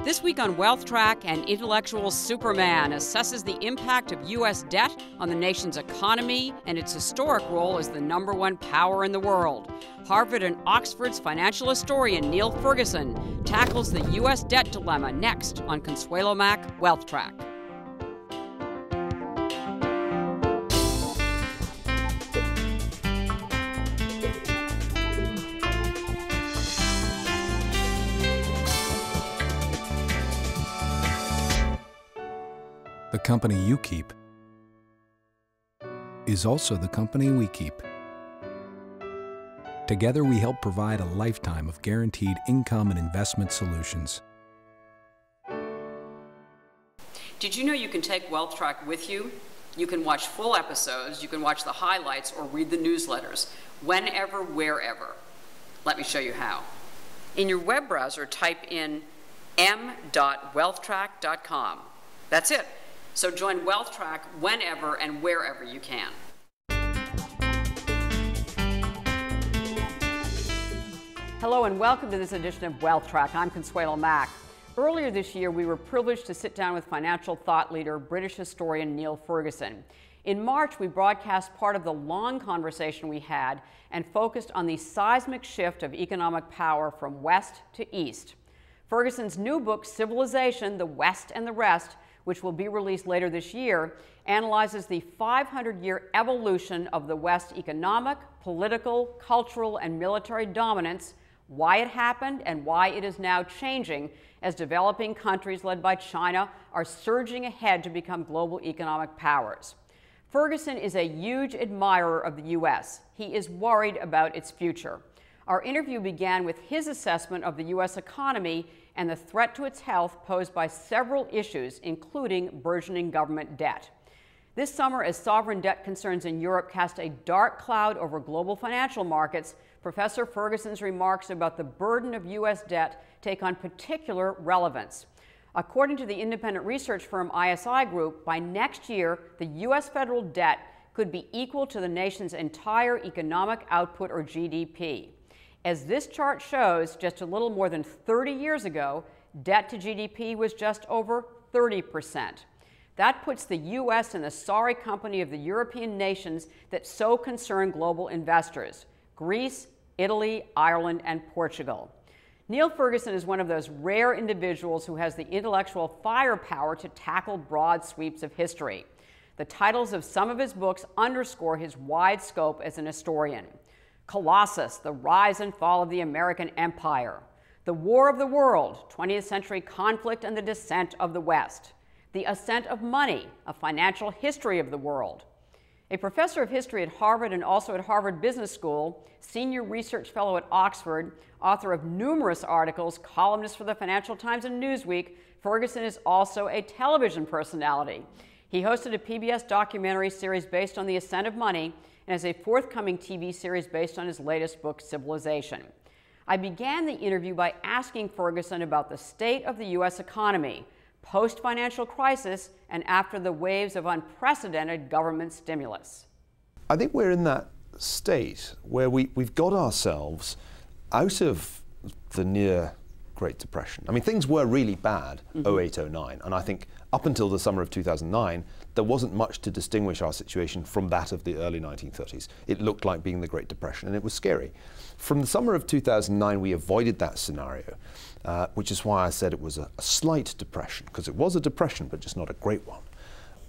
This week on Wealth Track, an intellectual Superman assesses the impact of U.S. debt on the nation's economy and its historic role as the #1 power in the world. Harvard and Oxford's financial historian Neil Ferguson tackles the U.S. debt dilemma next on Consuelo Mack Wealth Track. The company you keep is also the company we keep. Together, we help provide a lifetime of guaranteed income and investment solutions. Did you know you can take Wealth Track with you? You can watch full episodes, you can watch the highlights, or read the newsletters, whenever, wherever. Let me show you how. In your web browser, type in m.wealthtrack.com. That's it. So join Wealth Track whenever and wherever you can. Hello and welcome to this edition of Wealth Track. I'm Consuelo Mack. Earlier this year, we were privileged to sit down with financial thought leader, British historian Neil Ferguson. In March, we broadcast part of the long conversation we had and focused on the seismic shift of economic power from west to east. Ferguson's new book, Civilization, The West and the Rest, which will be released later this year, analyzes the 500-year evolution of the West's economic, political, cultural, and military dominance, why it happened, and why it is now changing as developing countries led by China are surging ahead to become global economic powers. Ferguson is a huge admirer of the U.S. He is worried about its future. Our interview began with his assessment of the U.S. economy and the threat to its health posed by several issues, including burgeoning government debt. This summer, as sovereign debt concerns in Europe cast a dark cloud over global financial markets, Professor Ferguson's remarks about the burden of U.S. debt take on particular relevance. According to the independent research firm ISI Group, by next year, the U.S. federal debt could be equal to the nation's entire economic output, or GDP. As this chart shows, just a little more than 30 years ago, debt to GDP was just over 30%. That puts the U.S. in the sorry company of the European nations that so concern global investors: Greece, Italy, Ireland, and Portugal. Neil Ferguson is one of those rare individuals who has the intellectual firepower to tackle broad sweeps of history. The titles of some of his books underscore his wide scope as an historian. Colossus, The Rise and Fall of the American Empire. The War of the World, 20th Century Conflict and the Descent of the West. The Ascent of Money, A Financial History of the World. A professor of history at Harvard and also at Harvard Business School, senior research fellow at Oxford, author of numerous articles, columnist for the Financial Times and Newsweek, Ferguson is also a television personality. He hosted a PBS documentary series based on the ascent of money and has a forthcoming TV series based on his latest book, Civilization. I began the interview by asking Ferguson about the state of the U.S. economy, post-financial crisis, and after the waves of unprecedented government stimulus. I think we're in that state where we've got ourselves out of the near Great Depression. I mean, things were really bad, 08, 09, and I think up until the summer of 2009, there wasn't much to distinguish our situation from that of the early 1930s. It looked like being the Great Depression, and it was scary. From the summer of 2009, we avoided that scenario, which is why I said it was a slight depression, because it was a depression, but just not a great one.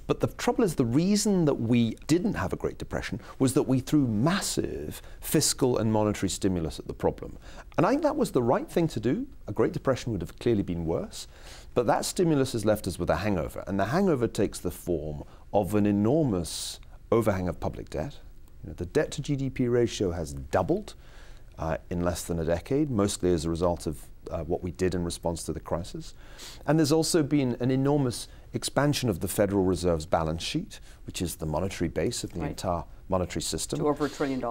But the trouble is, the reason that we didn't have a Great Depression was that we threw massive fiscal and monetary stimulus at the problem. And I think that was the right thing to do. A Great Depression would have clearly been worse. But that stimulus has left us with a hangover. And the hangover takes the form of an enormous overhang of public debt. The debt to GDP ratio has doubled in less than a decade, mostly as a result of what we did in response to the crisis. And there's also been an enormous expansion of the Federal Reserve's balance sheet, which is the monetary base of the entire monetary system. To over $1 trillion.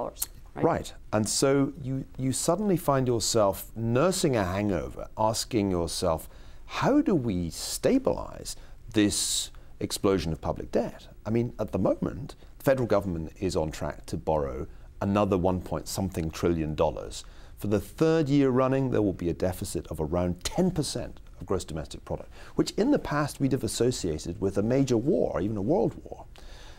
Right. And so you suddenly find yourself nursing a hangover, asking yourself, how do we stabilize this explosion of public debt? I mean, at the moment, the federal government is on track to borrow another $1.something trillion. For the third year running, there will be a deficit of around 10% of gross domestic product, which in the past we'd have associated with a major war, even a world war.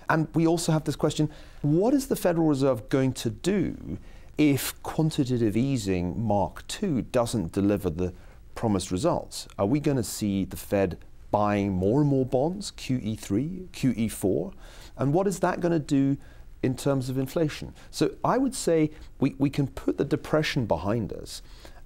And we also have this question, what is the Federal Reserve going to do if quantitative easing Mark II doesn't deliver the promised results? Are we going to see the Fed buying more and more bonds, QE3, QE4? And what is that going to do in terms of inflation? So I would say we can put the depression behind us,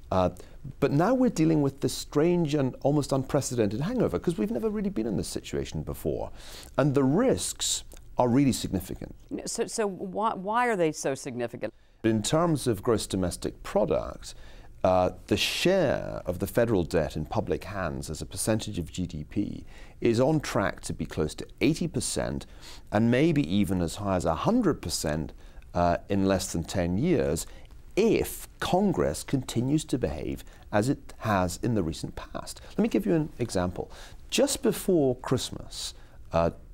but now we're dealing with this strange and almost unprecedented hangover because we've never really been in this situation before. And the risks are really significant. So why are they so significant? In terms of gross domestic product, the share of the federal debt in public hands as a percentage of GDP is on track to be close to 80% and maybe even as high as 100% in less than 10 years if Congress continues to behave as it has in the recent past. Let me give you an example. Just before Christmas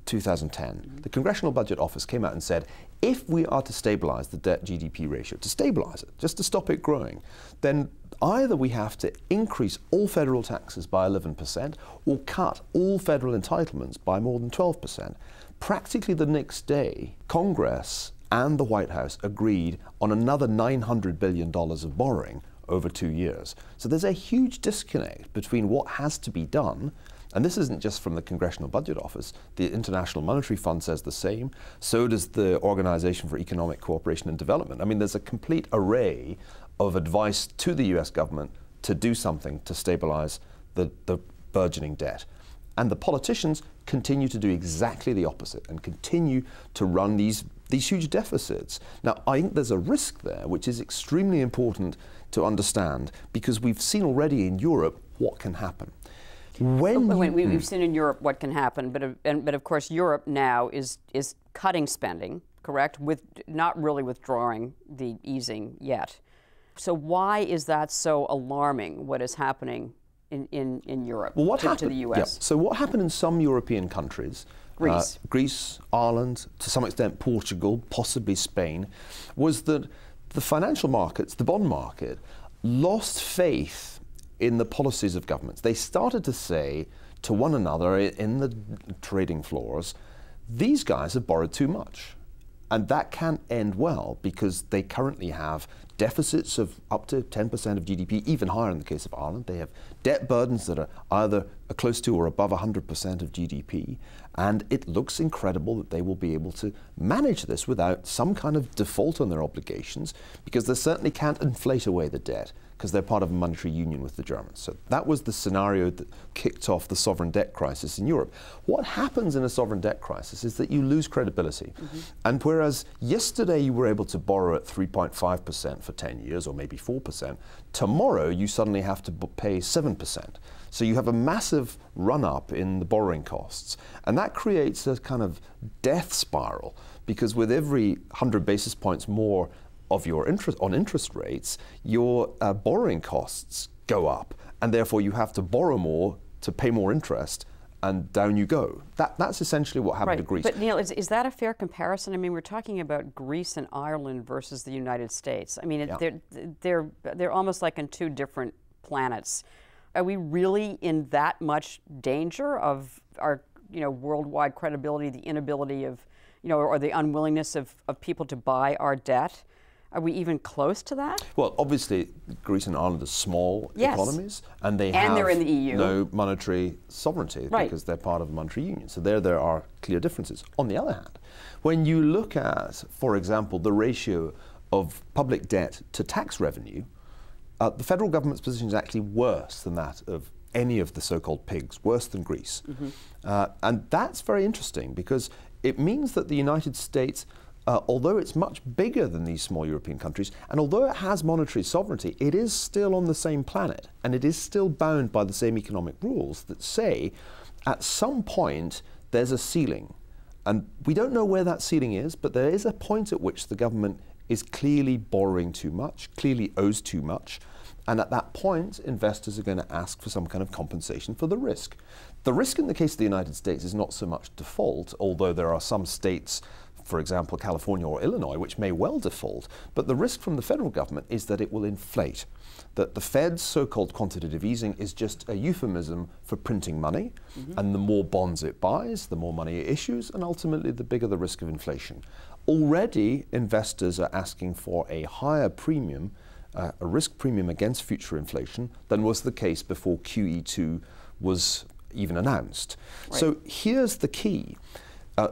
2010, the Congressional Budget Office came out and said, if we are to stabilize the debt-GDP ratio, to stabilize it, just to stop it growing, then either we have to increase all federal taxes by 11% or cut all federal entitlements by more than 12%. Practically the next day, Congress and the White House agreed on another $900 billion of borrowing over 2 years. So there's a huge disconnect between what has to be done, and this isn't just from the Congressional Budget Office. The International Monetary Fund says the same. So does the Organization for Economic Cooperation and Development. I mean, there's a complete array of advice to the US government to do something to stabilize the burgeoning debt. And the politicians continue to do exactly the opposite and continue to run these huge deficits. Now, I think there's a risk there, which is extremely important to understand, because we've seen already in Europe what can happen. We've seen in Europe what can happen, but of course Europe now is cutting spending, correct? Not really withdrawing the easing yet. So why is that so alarming? What is happening in Europe to the U.S.? Yeah. So what happened in some European countries, Greece, Ireland, to some extent Portugal, possibly Spain, was that the financial markets, the bond market, lost faith in the policies of governments. They started to say to one another in the trading floors, these guys have borrowed too much. And that can't end well because they currently have deficits of up to 10% of GDP, even higher in the case of Ireland. They have debt burdens that are either close to or above 100% of GDP. And it looks incredible that they will be able to manage this without some kind of default on their obligations, because they certainly can't inflate away the debt, because they're part of a monetary union with the Germans. So that was the scenario that kicked off the sovereign debt crisis in Europe. What happens in a sovereign debt crisis is that you lose credibility. And whereas yesterday you were able to borrow at 3.5% for 10 years, or maybe 4%, tomorrow you suddenly have to pay 7%. So you have a massive run-up in the borrowing costs. And that creates a kind of death spiral, because with every 100 basis points more of your interest rates, your borrowing costs go up, and therefore you have to borrow more to pay more interest, and down you go. That's essentially what happened to Greece. But Neil, is that a fair comparison? I mean, we're talking about Greece and Ireland versus the United States. I mean, they're almost like on two different planets. Are we really in that much danger of our worldwide credibility, the inability of, or the unwillingness of people to buy our debt? Are we even close to that? Well, obviously, Greece and Ireland are small economies, and they're in the EU. No monetary sovereignty because they're part of a monetary union. So there are clear differences. On the other hand, when you look at, for example, the ratio of public debt to tax revenue, the federal government's position is actually worse than that of any of the so-called pigs, worse than Greece. And that's very interesting, because it means that the United States, although it's much bigger than these small European countries, and although it has monetary sovereignty, it is still on the same planet, and it is still bound by the same economic rules that say at some point there's a ceiling. And we don't know where that ceiling is, but there is a point at which the government is clearly borrowing too much, clearly owes too much, and at that point investors are going to ask for some kind of compensation for the risk. The risk in the case of the United States is not so much default, although there are some states, for example, California or Illinois, which may well default, but the risk from the federal government is that it will inflate, that the Fed's so-called quantitative easing is just a euphemism for printing money, and the more bonds it buys, the more money it issues, and ultimately the bigger the risk of inflation. Already, investors are asking for a higher premium, a risk premium against future inflation than was the case before QE2 was even announced. Right. So here's the key.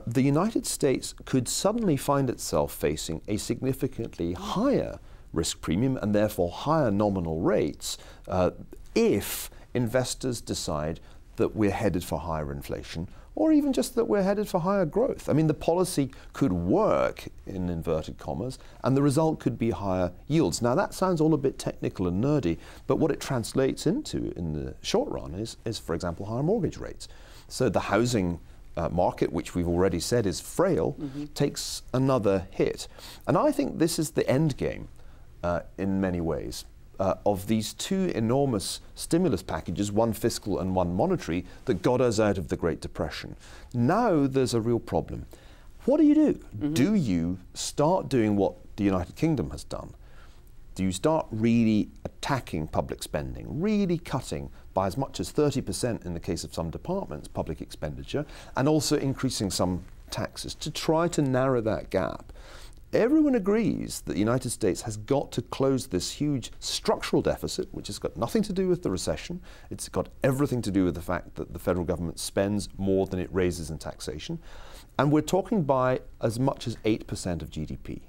The United States could suddenly find itself facing a significantly higher risk premium and therefore higher nominal rates if investors decide that we're headed for higher inflation, or even just that we're headed for higher growth. I mean, the policy could work, in inverted commas, and the result could be higher yields. Now, that sounds all a bit technical and nerdy, but what it translates into in the short run is, for example, higher mortgage rates. So the housing market, which we've already said is frail, takes another hit. And I think this is the end game in many ways. Of these two enormous stimulus packages, one fiscal and one monetary, that got us out of the Great Depression. Now there's a real problem. What do you do? Do you start doing what the United Kingdom has done? Do you start really attacking public spending, really cutting by as much as 30% in the case of some departments, public expenditure, and also increasing some taxes to try to narrow that gap? Everyone agrees that the United States has got to close this huge structural deficit, which has got nothing to do with the recession. It's got everything to do with the fact that the federal government spends more than it raises in taxation. And we're talking by as much as 8% of GDP.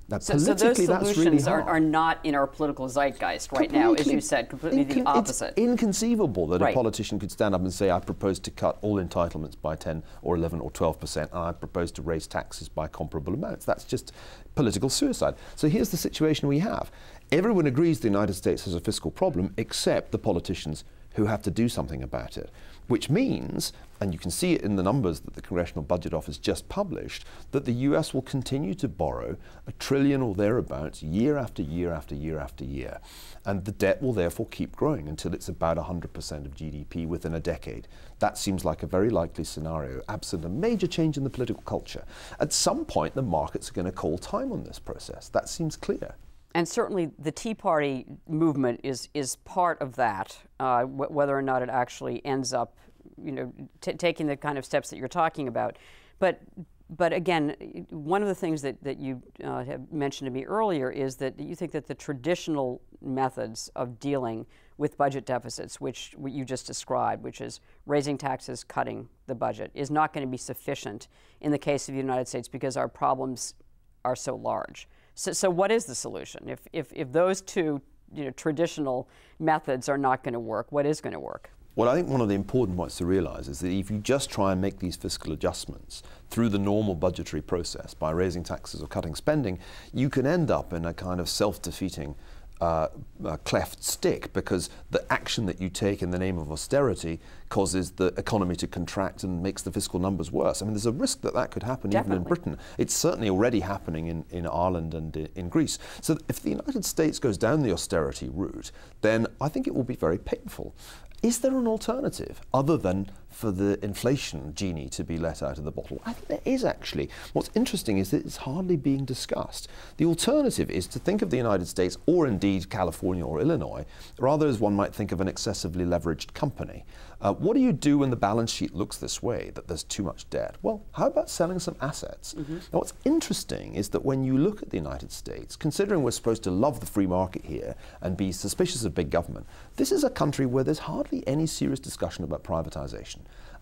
Now, so those solutions really are not in our political zeitgeist right now, as you said, completely the opposite. It's inconceivable that a politician could stand up and say, I propose to cut all entitlements by 10 or 11 or 12%, and I propose to raise taxes by comparable amounts. That's just political suicide. So here's the situation we have. Everyone agrees the United States has a fiscal problem, except the politicians who have to do something about it, which means, and you can see it in the numbers that the Congressional Budget Office just published, that the US will continue to borrow $1 trillion or thereabouts year after year after year after year. And the debt will therefore keep growing until it's about 100% of GDP within a decade. That seems like a very likely scenario, absent a major change in the political culture. At some point, the markets are going to call time on this process. That seems clear. And certainly the Tea Party movement is part of that, whether or not it actually ends up, taking the kind of steps that you're talking about. But again, one of the things that you have mentioned to me earlier is that you think that the traditional methods of dealing with budget deficits, which you just described, which is raising taxes, cutting the budget, is not going to be sufficient in the case of the United States because our problems are so large. So what is the solution? If those two traditional methods are not going to work, what is going to work? Well, I think one of the important points to realize is that if you just try and make these fiscal adjustments through the normal budgetary process by raising taxes or cutting spending, you can end up in a kind of self-defeating cleft stick, because the action that you take in the name of austerity causes the economy to contract and makes the fiscal numbers worse. I mean, there's a risk that could happen Definitely. even in Britain. It's certainly already happening in Ireland and in Greece. So if the United States goes down the austerity route, then I think it will be very painful. Is there an alternative other than for the inflation genie to be let out of the bottle? I think there is, actually. What's interesting is that it's hardly being discussed. The alternative is to think of the United States, or indeed California or Illinois, rather as one might think of an excessively leveraged company. What do you do when the balance sheet looks this way, that there's too much debt? Well, how about selling some assets? Now, what's interesting is that when you look at the United States, considering we're supposed to love the free market here and be suspicious of big government, this is a country where there's hardly any serious discussion about privatization.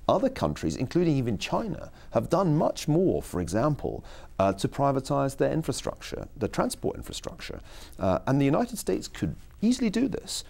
Other countries, including even China, have done much more, for example, to privatize their infrastructure, their transport infrastructure. And the United States could easily do this.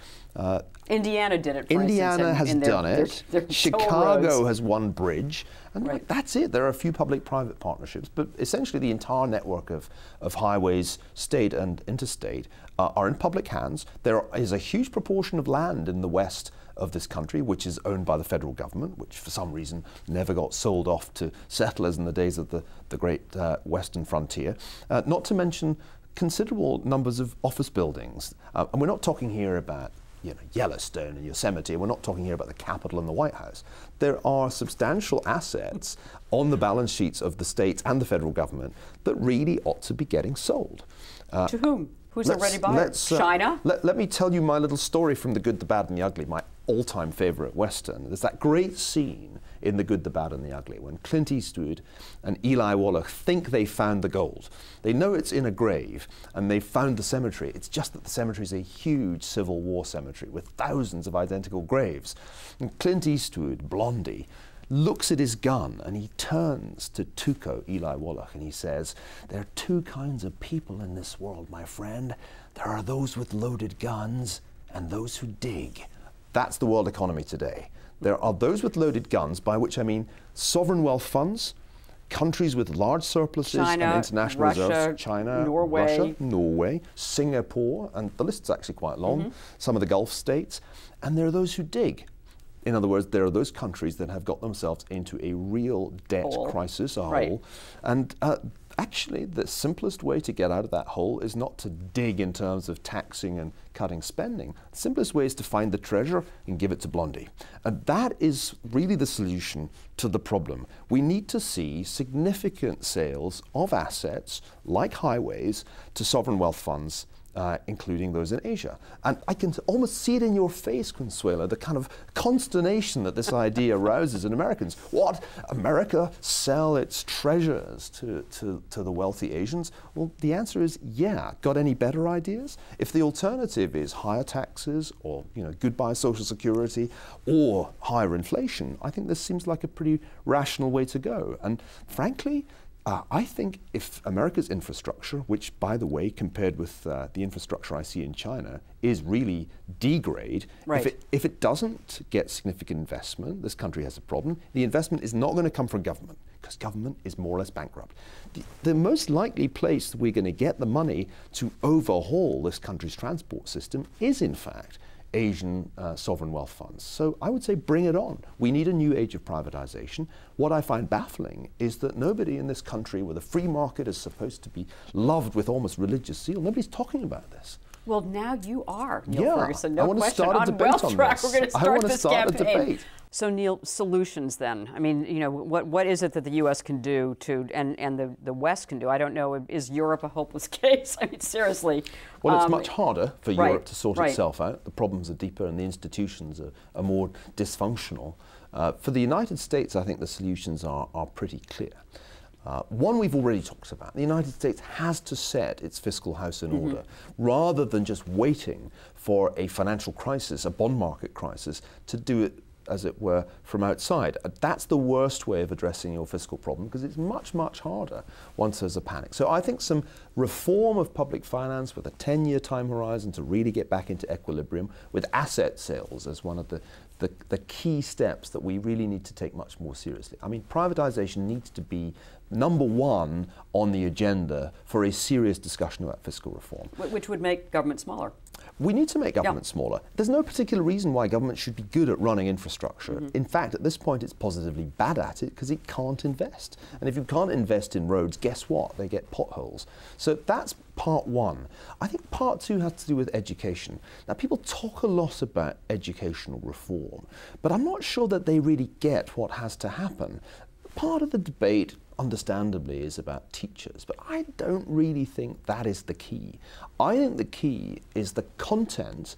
Indiana did it, for Indiana has done it. Their Chicago has one bridge. And right. That's it. There are a few public-private partnerships, but essentially the entire network of highways, state and interstate, are in public hands. There is a huge proportion of land in the west of this country which is owned by the federal government, which for some reason never got sold off to settlers in the days of the great western frontier. Not to mention considerable numbers of office buildings. And we're not talking here about Yellowstone and Yosemite. We're not talking here about the Capitol and the White House. There are substantial assets on the balance sheets of the states and the federal government that really ought to be getting sold. To whom? Who's a ready buyer? China? Let me tell you my little story from The Good, the Bad and the Ugly, my all-time favorite Western. There's that great scene in The Good, the Bad and the Ugly when Clint Eastwood and Eli Wallach think they found the gold. They know it's in a grave and they've found the cemetery. It's just that the cemetery is a huge Civil War cemetery with thousands of identical graves. And Clint Eastwood, Blondie, looks at his gun and he turns to Tuco, Eli Wallach, and he says, "There are two kinds of people in this world, my friend. There are those with loaded guns and those who dig." That's the world economy today. There are those with loaded guns, by which I mean sovereign wealth funds, countries with large surpluses China, and international Russia, reserves, China, Norway. Russia, Norway, Singapore, and the list's actually quite long, some of the Gulf states, and there are those who dig. In other words, there are those countries that have got themselves into a real debt crisis, a hole. And actually, the simplest way to get out of that hole is not to dig in terms of taxing and cutting spending. The simplest way is to find the treasure and give it to Blondie. And that is really the solution to the problem. We need to see significant sales of assets like highways to sovereign wealth funds, including those in Asia. And I can almost see it in your face, Consuelo, the kind of consternation that this idea arouses in Americans. What? America sell its treasures to the wealthy Asians? Well, the answer is yeah. Got any better ideas? If the alternative is higher taxes or goodbye Social Security or higher inflation, I think this seems like a pretty rational way to go. And frankly, I think if America's infrastructure, which, by the way, compared with the infrastructure I see in China, is really degrade, if it doesn't get significant investment, this country has a problem. The investment is not going to come from government, because government is more or less bankrupt. The most likely place that we're going to get the money to overhaul this country's transport system is, in fact, Asian sovereign wealth funds. So I would say bring it on. We need a new age of privatization. What I find baffling is that nobody in this country where the free market is supposed to be loved with almost religious zeal, nobody's talking about this. Well, now you are, Neil Ferguson. No I want to question. start a debate on Track, this. we're going to start I want to this start campaign. a debate. So, Neil, solutions then. I mean, what is it that the U.S. can do and the West can do? I don't know. Is Europe a hopeless case? I mean, seriously. Well, it's much harder for Europe to sort itself out. The problems are deeper and the institutions are more dysfunctional. For the United States, I think the solutions are pretty clear. One we've already talked about. The United States has to set its fiscal house in order rather than just waiting for a financial crisis, a bond market crisis, to do it, as it were, from outside. That's the worst way of addressing your fiscal problem because it's much, much harder once there's a panic. So I think some reform of public finance with a 10-year time horizon to really get back into equilibrium with asset sales as one of the key steps that we really need to take much more seriously. I mean, privatization needs to be number one on the agenda for a serious discussion about fiscal reform. Which would make government smaller. We need to make government smaller. There's no particular reason why government should be good at running infrastructure. In fact, at this point, it's positively bad at it because it can't invest. And if you can't invest in roads, guess what? They get potholes. So that's part one. I think part two has to do with education. Now, people talk a lot about educational reform, but I'm not sure that they really get what has to happen. Part of the debate, understandably, is about teachers, but I don't really think that is the key. I think the key is the content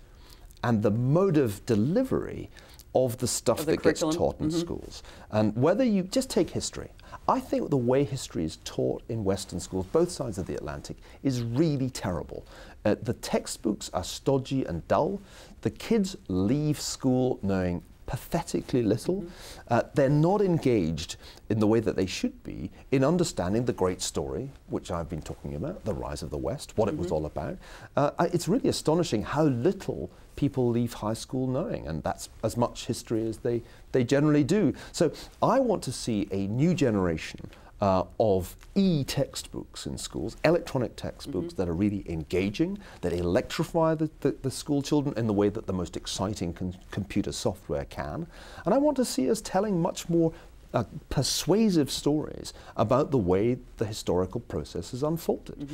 and the mode of delivery of the stuff that gets taught in schools. And whether you just take history, I think the way history is taught in Western schools, both sides of the Atlantic, is really terrible. The textbooks are stodgy and dull. The kids leave school knowing pathetically little. They're not engaged in the way that they should be in understanding the great story, which I've been talking about, the rise of the West, what it was all about. It's really astonishing how little people leave high school knowing, and that's as much history as they generally do. So I want to see a new generation of e-textbooks in schools, electronic textbooks that are really engaging, that electrify the school children in the way that the most exciting computer software can. And I want to see us telling much more persuasive stories about the way the historical process has unfolded.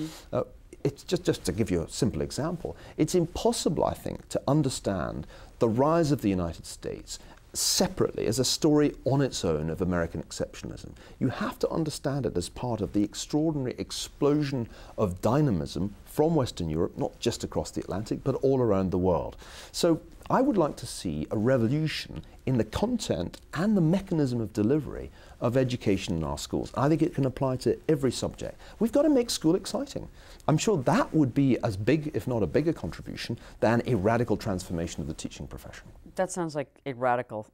it's just to give you a simple example, it's impossible, I think, to understand the rise of the United States separately as a story on its own of American exceptionalism. You have to understand it as part of the extraordinary explosion of dynamism from Western Europe, not just across the Atlantic, but all around the world. So I would like to see a revolution in the content and the mechanism of delivery of education in our schools. I think it can apply to every subject. We've got to make school exciting. I'm sure that would be as big, if not a bigger contribution, than a radical transformation of the teaching profession. That sounds like a radical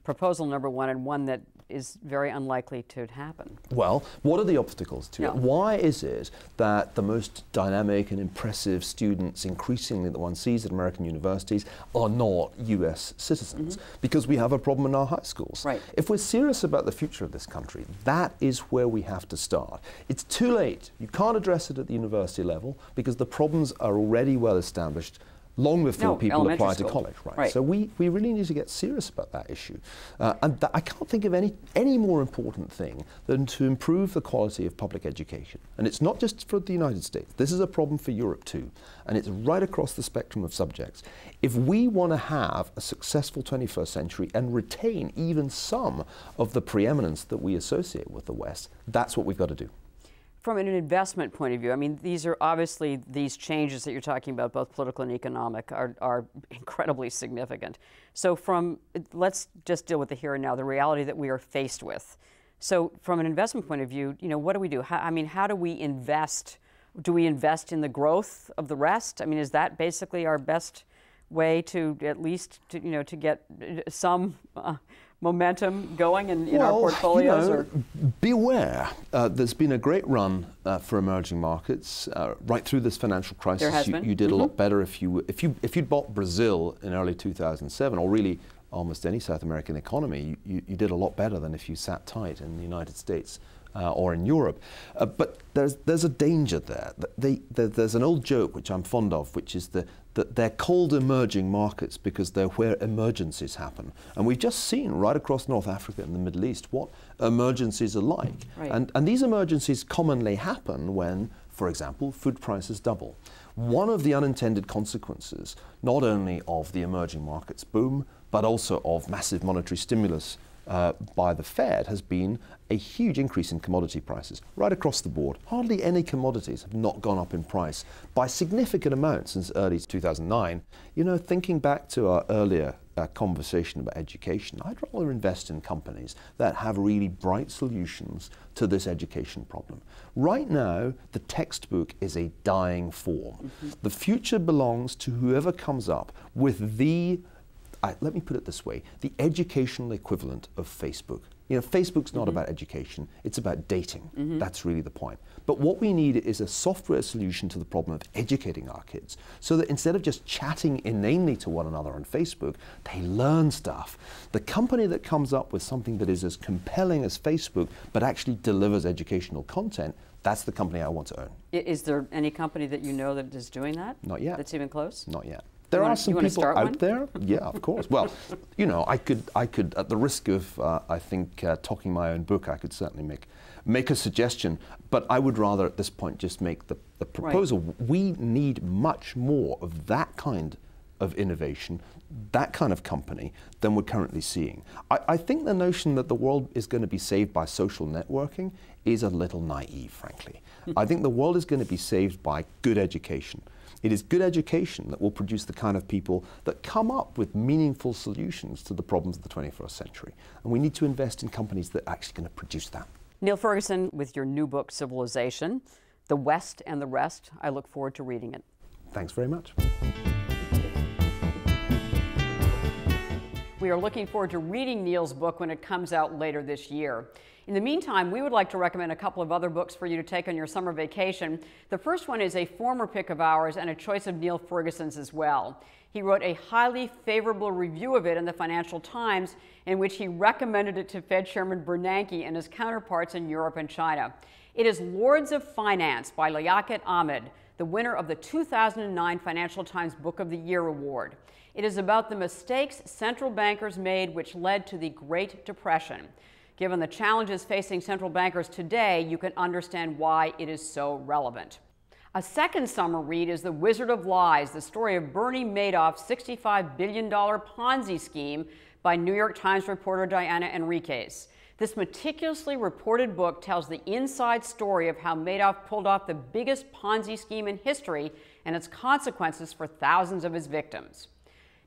proposal, number one, and one that is very unlikely to happen. Well, what are the obstacles to it? Why is it that the most dynamic and impressive students, increasingly that one sees at American universities, are not US citizens? Because we have a problem in our high schools. Right. If we're serious about the future of this country, that is where we have to start. It's too late. You can't address it at the university level because the problems are already well established long before people apply to college, right? So we really need to get serious about that issue. And I can't think of any more important thing than to improve the quality of public education. And it's not just for the United States. This is a problem for Europe too. And it's right across the spectrum of subjects. If we want to have a successful 21st century and retain even some of the preeminence that we associate with the West, that's what we've got to do. From an investment point of view, I mean, these are obviously, these changes that you're talking about, both political and economic, are incredibly significant. So let's just deal with the here and now, the reality that we are faced with. So from an investment point of view, you know, what do we do? How do we invest? Do we invest in the growth of the rest? I mean, is that basically our best way to at least, to get some momentum going in our portfolios? Beware. There's been a great run for emerging markets right through this financial crisis. There has been. You did a lot better if you'd bought Brazil in early 2007, or really almost any South American economy. You did a lot better than if you sat tight in the United States or in Europe. But there's a danger there. There's an old joke which I'm fond of, which is that they're called emerging markets because they're where emergencies happen. And we've just seen right across North Africa and the Middle East what emergencies are like. Right. And these emergencies commonly happen when, for example, food prices double. One of the unintended consequences, not only of the emerging markets boom, but also of massive monetary stimulus by the Fed, has been a huge increase in commodity prices right across the board. Hardly any commodities have not gone up in price by significant amounts since early 2009. You know, thinking back to our earlier conversation about education, I'd rather invest in companies that have really bright solutions to this education problem. Right now, the textbook is a dying form. The future belongs to whoever comes up with let me put it this way, the educational equivalent of Facebook. You know, Facebook's not about education, it's about dating. That's really the point. But what we need is a software solution to the problem of educating our kids, so that instead of just chatting inanely to one another on Facebook, they learn stuff. The company that comes up with something that is as compelling as Facebook, but actually delivers educational content, that's the company I want to own. Is there any company that you know that is doing that? Not yet. That's even close? Not yet. There are some people out there. Yeah, of course. Well, you know, I could, at the risk of, I think, talking my own book, I could certainly make a suggestion. But I would rather, at this point, just make the proposal. Right. We need much more of that kind of innovation, that kind of company, than we're currently seeing. I think the notion that the world is going to be saved by social networking is a little naive, frankly. I think the world is going to be saved by good education. It is good education that will produce the kind of people that come up with meaningful solutions to the problems of the 21st century. And we need to invest in companies that are actually going to produce that. Neil Ferguson, with your new book, Civilization, The West and the Rest, I look forward to reading it. Thanks very much. We are looking forward to reading Neil's book when it comes out later this year. In the meantime, we would like to recommend a couple of other books for you to take on your summer vacation. The first one is a former pick of ours and a choice of Neil Ferguson's as well. He wrote a highly favorable review of it in the Financial Times, in which he recommended it to Fed Chairman Bernanke and his counterparts in Europe and China. It is Lords of Finance by Liaquat Ahmed, the winner of the 2009 Financial Times Book of the Year Award. It is about the mistakes central bankers made which led to the Great Depression. Given the challenges facing central bankers today, you can understand why it is so relevant. A second summer read is The Wizard of Lies, the story of Bernie Madoff's $65 billion Ponzi scheme by New York Times reporter Diana Enriquez. This meticulously reported book tells the inside story of how Madoff pulled off the biggest Ponzi scheme in history and its consequences for thousands of his victims.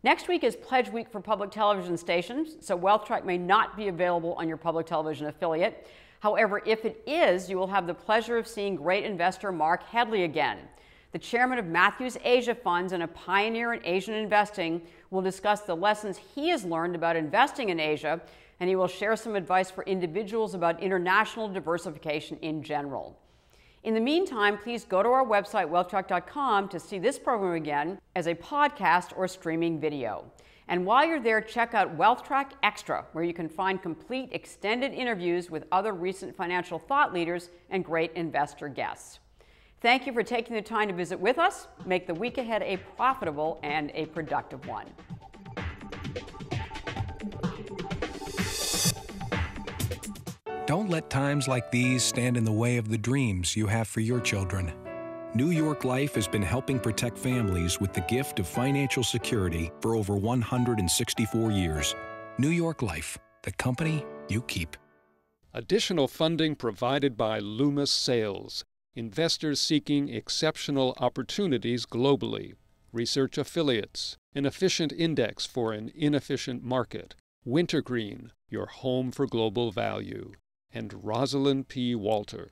Next week is Pledge Week for public television stations, so WealthTrack may not be available on your public television affiliate. However, if it is, you will have the pleasure of seeing great investor Mark Headley again. The chairman of Matthews Asia Funds and a pioneer in Asian investing will discuss the lessons he has learned about investing in Asia, and he will share some advice for individuals about international diversification in general. In the meantime, please go to our website, wealthtrack.com, to see this program again as a podcast or streaming video. And while you're there, check out WealthTrack Extra, where you can find complete extended interviews with other recent financial thought leaders and great investor guests. Thank you for taking the time to visit with us. Make the week ahead a profitable and a productive one. Don't let times like these stand in the way of the dreams you have for your children. New York Life has been helping protect families with the gift of financial security for over 164 years. New York Life, the company you keep. Additional funding provided by Loomis Sales. Investors seeking exceptional opportunities globally. Research affiliates. An efficient index for an inefficient market. Wintergreen, your home for global value. And Rosalind P. Walter.